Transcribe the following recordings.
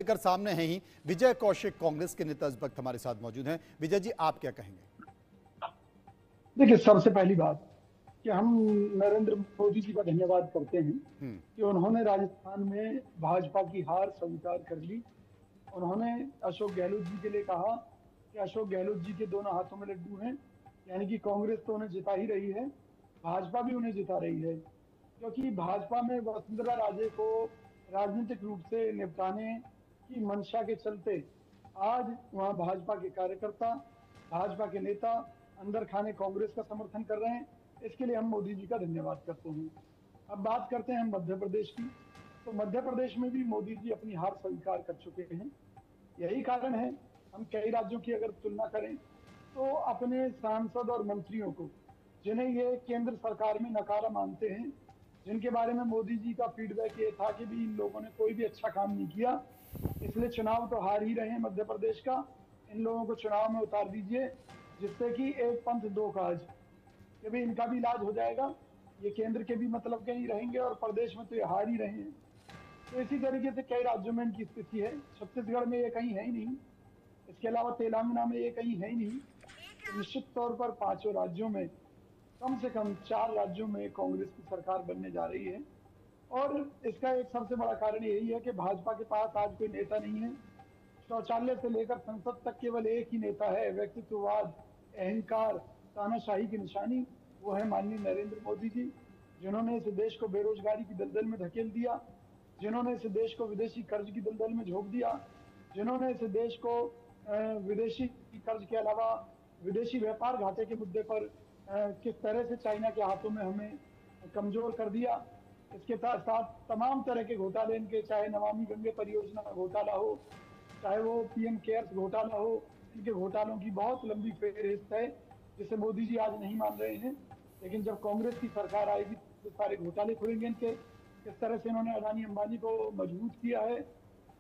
लेकर सामने हैं ही विजय कौशिक, कांग्रेस के नेता इस वक्त हमारे साथ मौजूद हैं। विजय जी, आप क्या कहेंगे? देखिए, सबसे पहली बात कि हम नरेंद्र मोदी जी का धन्यवाद करते हैं कि उन्होंने राजस्थान में भाजपा की हार स्वीकार कर ली। उन्होंने अशोक गहलोत जी के लिए कहा कि अशोक गहलोत जी के दोनों हाथों में लड्डू हैं, यानी कि कांग्रेस तो उन्हें जिता ही रही है, भाजपा भी उन्हें जिता रही है, क्योंकि भाजपा में वसुंधरा राजे को राजनीतिक रूप से निपटाने की मंशा के चलते आज वहां भाजपा के कार्यकर्ता, भाजपा के नेता अंदर खाने कांग्रेस का समर्थन कर रहे हैं। इसके लिए हम मोदी जी का धन्यवाद करते हैं। अब बात करते हैं मध्य प्रदेश की, तो मध्य प्रदेश में भी मोदी जी अपनी हार स्वीकार कर चुके हैं। यही कारण है, हम कई राज्यों की अगर तुलना करें तो अपने सांसद और मंत्रियों को, जिन्हें ये केंद्र सरकार में नकारा मानते हैं, जिनके बारे में मोदी जी का फीडबैक ये था कि भी इन लोगों ने कोई भी अच्छा काम नहीं किया, इसलिए चुनाव तो हार ही रहे हैं मध्य प्रदेश का, इन लोगों को चुनाव में उतार दीजिए, जिससे कि एक पंथ दो काज, कि भाई इनका भी इलाज हो जाएगा, ये केंद्र के भी मतलब के ही रहेंगे और प्रदेश में तो ये हार ही रहे हैं। तो इसी तरीके से कई राज्यों में इनकी स्थिति है। छत्तीसगढ़ में ये कहीं है ही नहीं, इसके अलावा तेलंगाना में ये कहीं है ही नहीं। तो निश्चित तौर पर पांचों राज्यों में, कम से कम 4 राज्यों में कांग्रेस की सरकार बनने जा रही है। और इसका एक सबसे बड़ा कारण यही है कि भाजपा के पास आज कोई नेता नहीं है। शौचालय से लेकर संसद तक केवल एक ही नेता है। व्यक्तित्ववाद, अहंकार, तानाशाही की निशानी वो है माननीय नरेंद्र मोदी जी, जिन्होंने इस देश को बेरोजगारी की दलदल में धकेल दिया, जिन्होंने इस देश को विदेशी कर्ज की दलदल में झोंक दिया, जिन्होंने इस देश को विदेशी कर्ज के अलावा विदेशी व्यापार घाटे के मुद्दे पर किस तरह से चाइना के हाथों में हमें कमजोर कर दिया। इसके साथ तमाम तरह के घोटाले इनके, चाहे नमामि गंगे परियोजना घोटाला हो, चाहे वो पीएम केयर्स घोटाला हो, इनके घोटालों की बहुत लंबी फेहरिस्त है, जिसे मोदी जी आज नहीं मान रहे हैं। लेकिन जब कांग्रेस की सरकार आएगी तो सारे घोटाले खुलेंगे इनके। किस तरह से इन्होंने अडानी अंबानी को मजबूत किया है,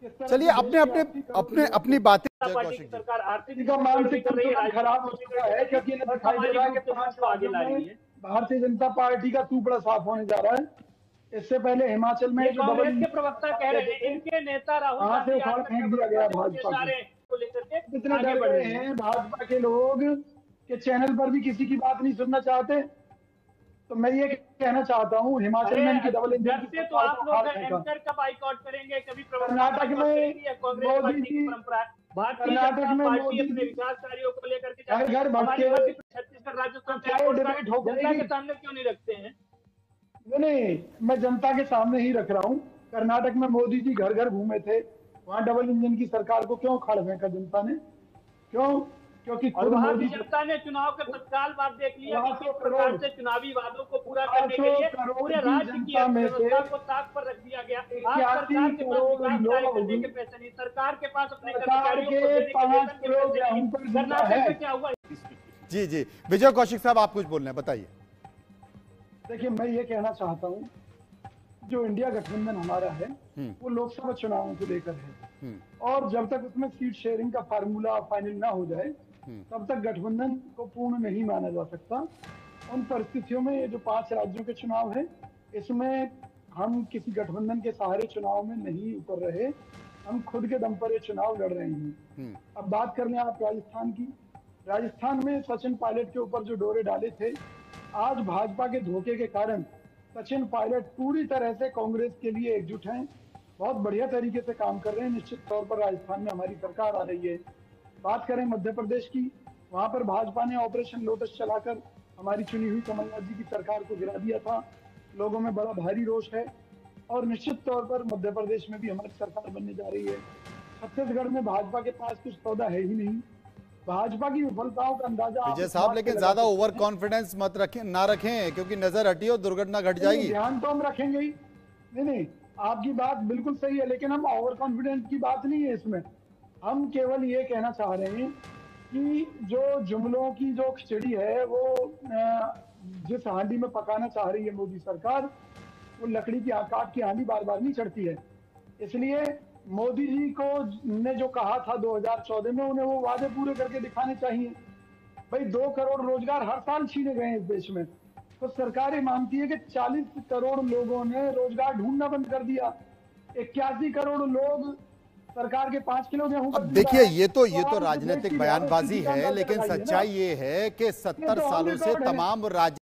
चलिए अपनी बातें। सरकार आर्थिक मानसिक संतुलन खराब हो चुका है, क्योंकि इन्हें दिखाई दे रहा है कि 5 राज्यों में भारतीय जनता पार्टी का टुकड़ा साफ होने जा रहा है। इससे पहले हिमाचल में जो कांग्रेस के प्रवक्ता कह रहे हैं इनके नेता राहुल गांधी उखाड़ फेंक दिया गया भाजपा को लेकर के, इतने डर गए हैं भाजपा के लोग कि चैनल पर भी किसी की बात नहीं सुनना चाहते। तो मैं ये कहना चाहता हूँ, हिमाचल में इनकी डबल इंजन की तो आप लोग एंकर का बाइकॉट करेंगे, कभी कर्नाटक में मोदी जी, कर्नाटक में मोदी अपने विकास कार्यों को लेकर के घर भटके छत्तीसगढ़ राजस्थान जनता के सामने क्यों नहीं रखते हैं? नहीं, मैं जनता के सामने ही रख रहा हूँ। कर्नाटक में मोदी जी घर घर घूमे थे, वहाँ डबल इंजन की सरकार को क्यों उखाड़ फेंका जनता ने? क्यों? क्योंकि खुद मोदी जनता ने चुनाव के तत्काल बाद देख लिया कि किस प्रकार से चुनावी वादों को पूरा करने के लिए पूरे राज्य की अर्थव्यवस्था को ताक पर रख दिया गया। सरकार के पास विकास कार्य करने के पैसे नहीं, सरकार के पास अपने कर्मचारियों को देने के पैसे नहीं। कर्नाटक में क्या हुआ? जी जी, विजय कौशिक साहब आप कुछ बोल रहे हैं, बताइए। देखिए, मैं ये कहना चाहता हूँ, जो इंडिया गठबंधन हमारा है वो लोकसभा चुनावों को लेकर है, और जब तक उसमें सीट शेयरिंग का फार्मूला फाइनल ना हो जाए तब तक गठबंधन को पूर्ण नहीं माना जा सकता। उन परिस्थितियों में ये जो 5 राज्यों के चुनाव है, इसमें हम किसी गठबंधन के सहारे चुनाव में नहीं उतर रहे, हम खुद के दम पर ये चुनाव लड़ रहे हैं। अब बात कर लें आप राजस्थान की। राजस्थान में सचिन पायलट के ऊपर जो डोरे डाले थे, आज भाजपा के धोखे के कारण सचिन पायलट पूरी तरह से कांग्रेस के लिए एकजुट हैं, बहुत बढ़िया तरीके से काम कर रहे हैं। निश्चित तौर पर राजस्थान में हमारी सरकार आ रही है। बात करें मध्य प्रदेश की, वहां पर भाजपा ने ऑपरेशन लोटस चलाकर हमारी चुनी हुई कमलनाथ जी की सरकार को गिरा दिया था। लोगों में बड़ा भारी रोष है, और निश्चित तौर पर मध्य प्रदेश में भी हमारी सरकार बनने जा रही है। छत्तीसगढ़ में भाजपा के पास कुछ सौदा है ही नहीं। भाजपा की विफलताओं का अंदाजा विजय साहब, लेकिन ज्यादा ओवर कॉन्फिडेंस मत रखें, ना रखें, क्योंकि नजर हटी और दुर्घटना घट जाएगी। ध्यान तो हम रखेंगे ही। नहीं, आपकी बात बिल्कुल सही है, लेकिन हम ओवर कॉन्फिडेंस की बात नहीं है इसमें। हम केवल ये कहना चाह रहे हैं कि जो जुमलों की जो खिचड़ी है, वो जिस हांडी में पकाना चाह रही है मोदी सरकार, वो लकड़ी की काट की हांडी बार बार नहीं चढ़ती है। इसलिए मोदी जी को ने जो कहा था 2014 में, उन्हें वो वादे पूरे करके दिखाने चाहिए। भाई 2 करोड़ रोजगार हर साल छीने गए इस देश में, तो सरकारें मानती है कि 40 करोड़ लोगों ने रोजगार ढूंढना बंद कर दिया। 81 करोड़ लोग सरकार के 5 किलो गेहूं। अब देखिए, ये तो राजनीतिक बयानबाजी है, लेकिन सच्चाई ये है कि 70 सालों से तमाम राज्य